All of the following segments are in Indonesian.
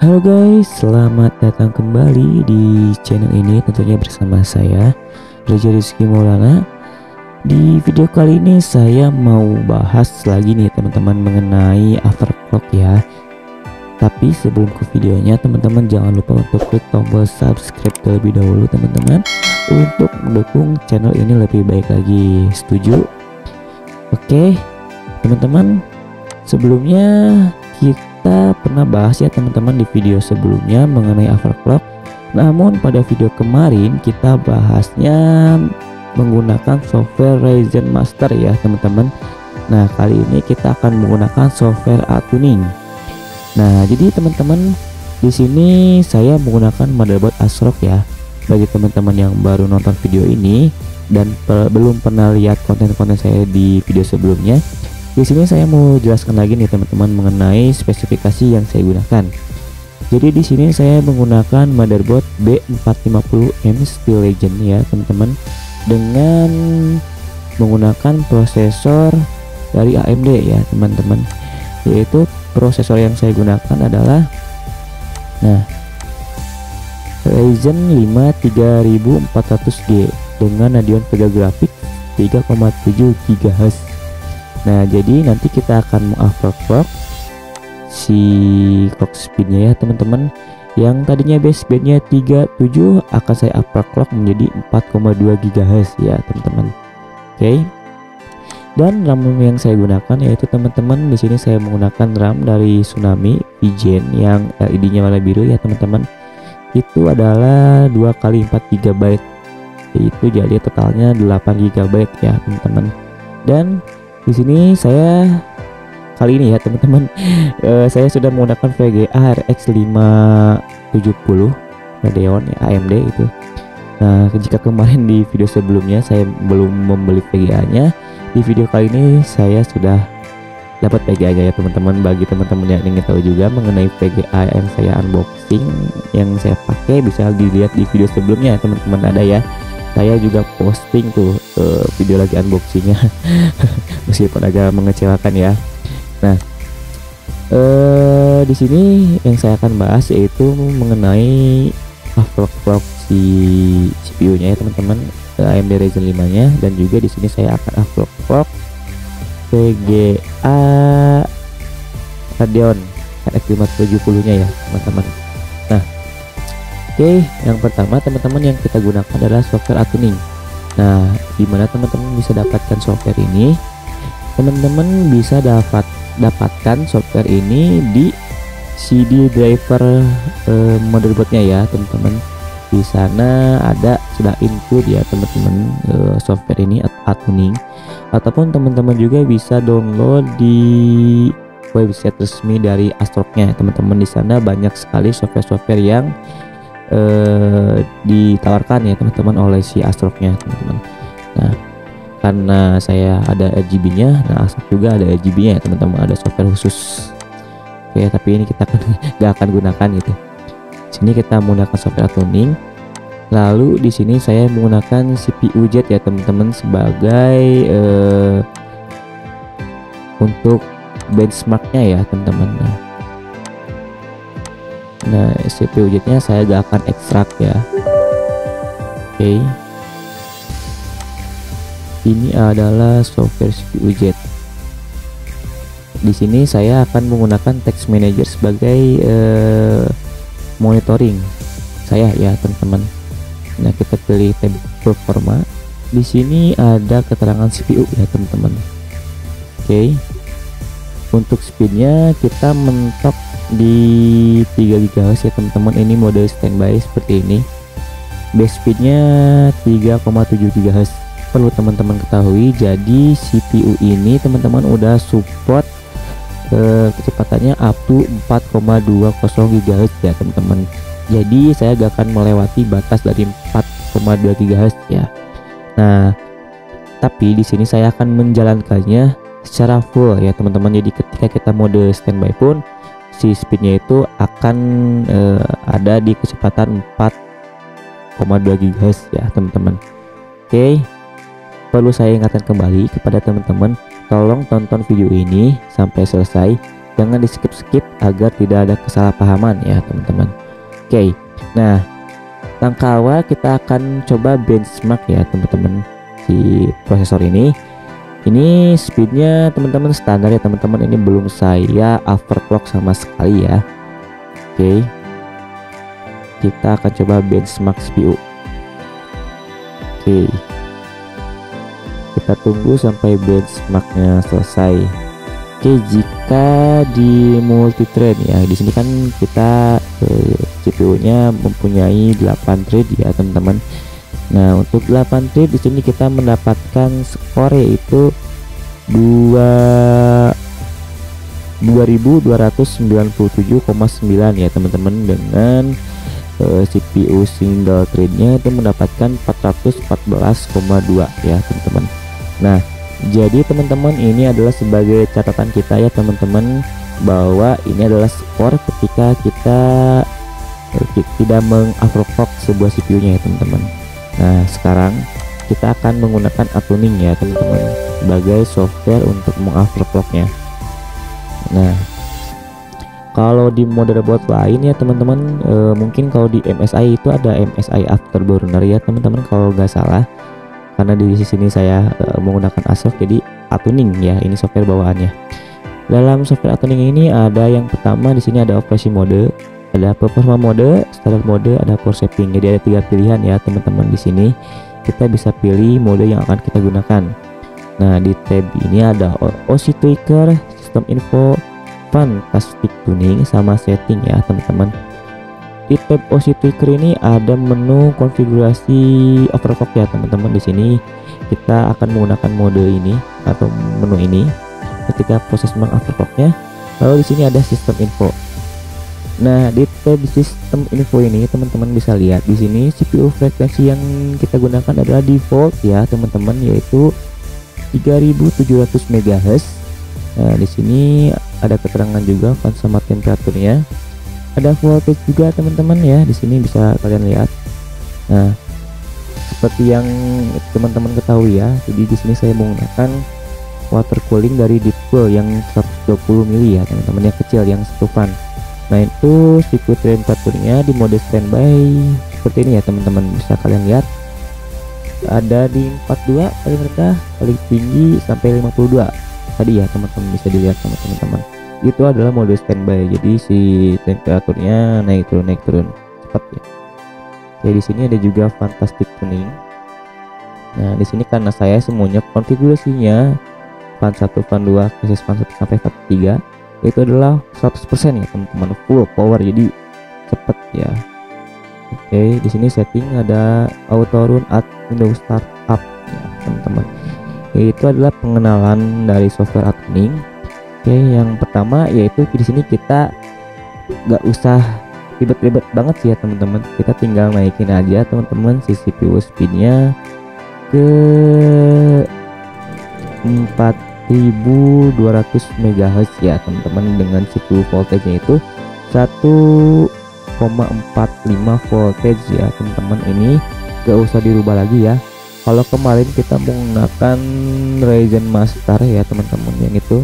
Halo guys, selamat datang kembali di channel ini, tentunya bersama saya Reza Rizky Maulana. Di video kali ini saya mau bahas lagi nih teman-teman mengenai overclock ya. Tapi sebelum ke videonya, teman-teman jangan lupa untuk klik tombol subscribe terlebih dahulu teman-teman, untuk mendukung channel ini lebih baik lagi. Setuju? Oke teman-teman, sebelumnya kita pernah bahas ya teman-teman di video sebelumnya mengenai overclock. Namun pada video kemarin kita bahasnya menggunakan software Ryzen Master ya teman-teman. Nah kali ini kita akan menggunakan software tuning. Nah jadi teman-teman, di sini saya menggunakan motherboard ASRock ya. Bagi teman-teman yang baru nonton video ini dan belum pernah lihat konten-konten saya di video sebelumnya, di sini saya mau jelaskan lagi nih teman-teman mengenai spesifikasi yang saya gunakan. Jadi di sini saya menggunakan motherboard B450M Steel Legend ya teman-teman, dengan menggunakan prosesor dari AMD ya teman-teman. Yaitu prosesor yang saya gunakan adalah Ryzen 5 3400G dengan Radeon Vega Graphics 3,7 GHz. Nah jadi nanti kita akan mengoverclock si clock speednya ya teman-teman. Yang tadinya base speednya 37 akan saya overclock menjadi 4,2 GHz ya teman-teman. Oke. Dan RAM yang saya gunakan yaitu teman-teman, di sini saya menggunakan RAM dari Tsunami VGen yang LED-nya warna biru ya teman-teman. Itu adalah 2 x 4 GB. Itu jadi totalnya 8 GB ya teman-teman. Dan di sini saya kali ini ya teman-teman, saya sudah menggunakan VGA RX 570 Radeon ya, AMD itu. Nah jika kemarin di video sebelumnya saya belum membeli VGA-nya, di video kali ini saya sudah dapat VGA-nya ya teman-teman. Bagi teman-teman yang ingin tahu juga mengenai VGA yang saya unboxing, yang saya pakai, bisa dilihat di video sebelumnya teman-teman, ada ya. Saya juga posting tuh video lagi unboxingnya meskipun agak mengecewakan ya. Nah di sini yang saya akan bahas yaitu mengenai overclock si CPU-nya ya teman-teman, AMD Ryzen 5 nya, dan juga di sini saya akan overclock VGA Radeon RX 570 nya ya teman-teman. Nah oke, yang pertama teman-teman yang kita gunakan adalah software tuning. Nah dimana teman-teman bisa dapatkan software ini? Teman-teman bisa dapatkan software ini di CD driver motherboardnya ya teman-teman. Di sana ada sudah include ya teman-teman software ini tuning, ataupun teman-teman juga bisa download di website resmi dari ASRock-nya teman-teman. Di sana banyak sekali software-software yang ditawarkan ya teman-teman oleh si ASRock-nya teman-teman. Nah karena saya ada RGB-nya, nah ASRock juga ada RGB-nya ya teman-teman, ada software khusus. Oke, tapi ini kita nggak akan gunakan gitu. Sini kita menggunakan software tuning. Lalu di sini saya menggunakan CPU jet ya teman-teman sebagai untuk benchmarknya ya teman-teman. Nah CPU jetnya saya gak akan ekstrak ya. Oke. Ini adalah software CPU jet. Di sini saya akan menggunakan text manager sebagai monitoring saya ya teman-teman. Nah kita pilih tab performa. Di sini ada keterangan CPU ya teman-teman. Oke. Untuk speednya kita mentok di 3 GHz ya teman-teman. Ini mode standby seperti ini. Base speednya 3,7 GHz. Perlu teman-teman ketahui, jadi CPU ini teman-teman udah support kecepatannya up to 4,20 GHz ya teman-teman. Jadi saya gak akan melewati batas dari 4,2 GHz ya. Nah tapi di sini saya akan menjalankannya secara full ya teman-teman. Jadi ketika kita mode standby pun si speednya itu akan ada di kecepatan 4,2 GHz ya teman-teman. Oke, perlu saya ingatkan kembali kepada teman-teman, tolong tonton video ini sampai selesai jangan di skip agar tidak ada kesalahpahaman ya teman-teman. Oke, nah langkah awal kita akan coba benchmark ya teman-teman si prosesor ini. Ini speednya teman-teman standar ya teman-teman, ini belum saya overclock sama sekali ya. Oke, kita akan coba benchmark CPU. Oke, kita tunggu sampai benchmarknya selesai. Oke, jika di multithread ya, di sini kan kita CPU-nya mempunyai 8 thread ya teman-teman. Nah, untuk 8 thread di sini kita mendapatkan skor yaitu 2297,9 ya teman-teman, dengan CPU single threadnya itu mendapatkan 414,2 ya teman-teman. Nah, jadi teman-teman ini adalah sebagai catatan kita ya teman-teman, bahwa ini adalah skor ketika kita tidak mengoverclock sebuah CPU-nya ya teman-teman. Nah, sekarang kita akan menggunakan Atuning ya teman-teman sebagai software untuk mengoverclocknya. Nah, kalau di motherboard lain ya teman-teman, mungkin kalau di MSI itu ada MSI Afterburner ya teman-teman kalau nggak salah, karena di sini saya menggunakan ASRock, jadi Atuning ya, ini software bawaannya. Dalam software Atuning ini ada yang pertama, di sini ada operasi mode, ada performa mode, standard mode, ada power saving. Jadi ada 3 pilihan ya teman-teman. Di sini kita bisa pilih mode yang akan kita gunakan. Nah, di tab ini ada OC Tweaker, System Info, Fantastic Tuning, sama setting ya teman-teman. Di tab OC Tweaker ini ada menu konfigurasi overclock ya teman-teman. Di sini kita akan menggunakan mode ini atau menu ini ketika proses mengoverclocknya. Lalu di sini ada System Info. Nah, di tab sistem info ini teman-teman bisa lihat di sini CPU frekuensi yang kita gunakan adalah default ya teman-teman, yaitu 3700 MHz. Nah, di sini ada keterangan juga fan sama temperaturnya. Ada voltage juga teman-teman ya, di sini bisa kalian lihat. Nah, seperti yang teman-teman ketahui ya, jadi di sini saya menggunakan water cooling dari Deepcool yang 120 mili ya teman-teman, yang kecil, yang satu fan. Nah, itu siku temperaturnya di mode standby seperti ini ya teman-teman, bisa kalian lihat ada di 42 paling rendah, paling tinggi sampai 52 tadi ya teman-teman, bisa dilihat sama teman-teman. Itu adalah mode standby, jadi si temperaturnya naik turun cepat ya. Oke, di sini ada juga Fantastic Tuning. Nah, di sini karena saya semuanya konfigurasinya fan 1, fan 2, kesis fan 1 sampai fan 3 itu adalah 100% ya teman-teman, full power, jadi cepet ya. Oke, di sini setting ada auto run at Windows Startup ya teman-teman. Itu adalah pengenalan dari software Atuning. Oke, yang pertama yaitu di sini kita nggak usah ribet-ribet banget sih ya teman-teman, kita tinggal naikin aja teman-teman si CPU speednya ke 4200 MHz ya teman-teman, dengan CPU voltage-nya itu 1,45 voltage ya teman-teman. Ini gak usah dirubah lagi ya. Kalau kemarin kita menggunakan Ryzen Master ya teman-teman, yang itu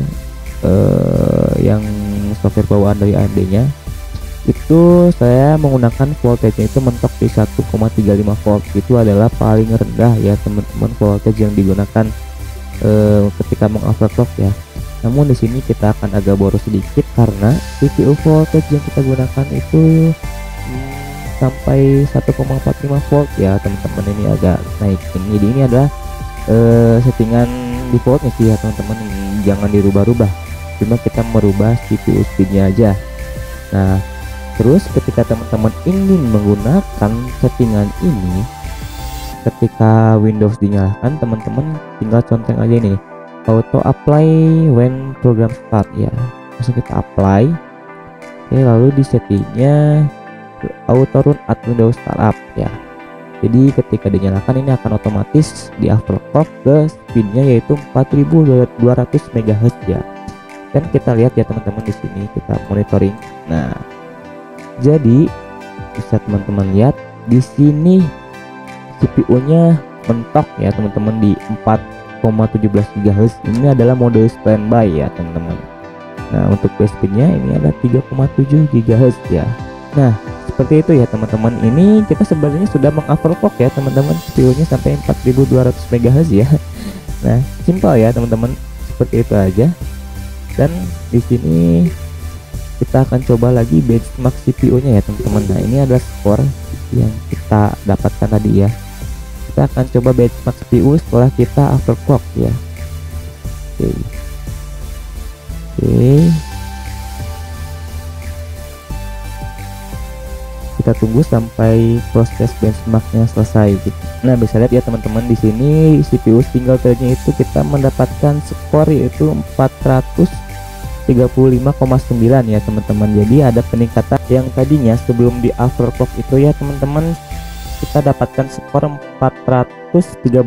yang software bawaan dari AMD-nya, itu saya menggunakan voltage-nya itu mentok di 1,35 volt. Itu adalah paling rendah ya teman-teman voltage yang digunakan ketika mengoverclock ya. Namun di sini kita akan agak boros sedikit karena CPU voltage yang kita gunakan itu sampai 1,45 volt ya teman-teman. Ini agak naik. Jadi ini adalah settingan defaultnya sih ya teman-teman, jangan dirubah-rubah, cuma kita merubah CPU speednya aja. Nah, terus ketika teman-teman ingin menggunakan settingan ini, ketika Windows dinyalakan, teman-teman tinggal conteng aja nih auto apply when program start ya, langsung kita apply. Oke, lalu di settingnya auto run at Windows Startup ya. Jadi ketika dinyalakan ini akan otomatis di overclock ke speednya yaitu 4200 MHz ya. Dan kita lihat ya teman-teman, di sini kita monitoring. Nah, jadi bisa teman-teman lihat di sini CPU-nya mentok ya teman-teman di 4,17 GHz. Ini adalah mode standby ya teman-teman. Nah untuk base speednya ini ada 3,7 GHz ya. Nah seperti itu ya teman-teman, ini kita sebenarnya sudah mengoverclock ya teman-teman, CPU-nya sampai 4200 MHz ya. Nah simpel ya teman-teman, seperti itu aja. Dan di sini kita akan coba lagi benchmark CPU-nya ya teman-teman. Nah ini adalah skor yang kita dapatkan tadi ya. Kita akan coba benchmark CPU setelah kita overclock ya. Oke. Kita tunggu sampai proses benchmarknya selesai gitu. Nah bisa lihat ya teman-teman, di sini CPU single threadnya itu kita mendapatkan skor yaitu 435,9 ya teman-teman. Jadi ada peningkatan yang tadinya sebelum di overclock itu ya teman-teman kita dapatkan skor 413,0.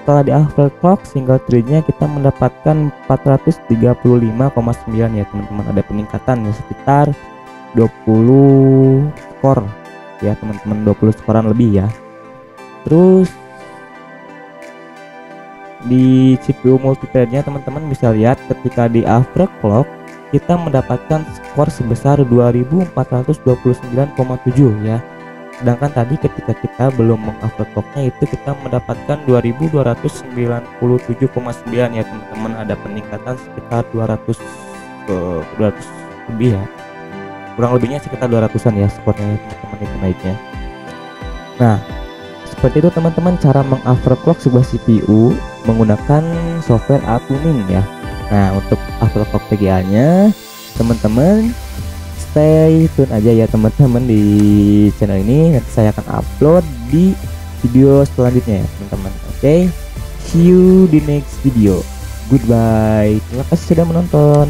Setelah di overclock single threadnya kita mendapatkan 435,9 ya teman-teman. Ada peningkatan ya sekitar 20 skor ya teman-teman, 20 skoran lebih ya. Terus di CPU multithreadnya teman-teman bisa lihat ketika di overclock kita mendapatkan skor sebesar 2429,7 ya. Sedangkan tadi ketika kita belum mengoverclocknya itu kita mendapatkan 2297,9 ya teman-teman. Ada peningkatan sekitar 200 lebih ya, kurang lebihnya sekitar 200-an ya skornya teman-teman itu naiknya. Nah seperti itu teman-teman cara mengoverclock sebuah CPU menggunakan software tuning ya. Nah untuk overclock VGA nya teman-teman stay tune aja ya teman-teman di channel ini, nanti saya akan upload di video selanjutnya ya teman-teman. Oke, see you di next video, goodbye, terima kasih sudah menonton.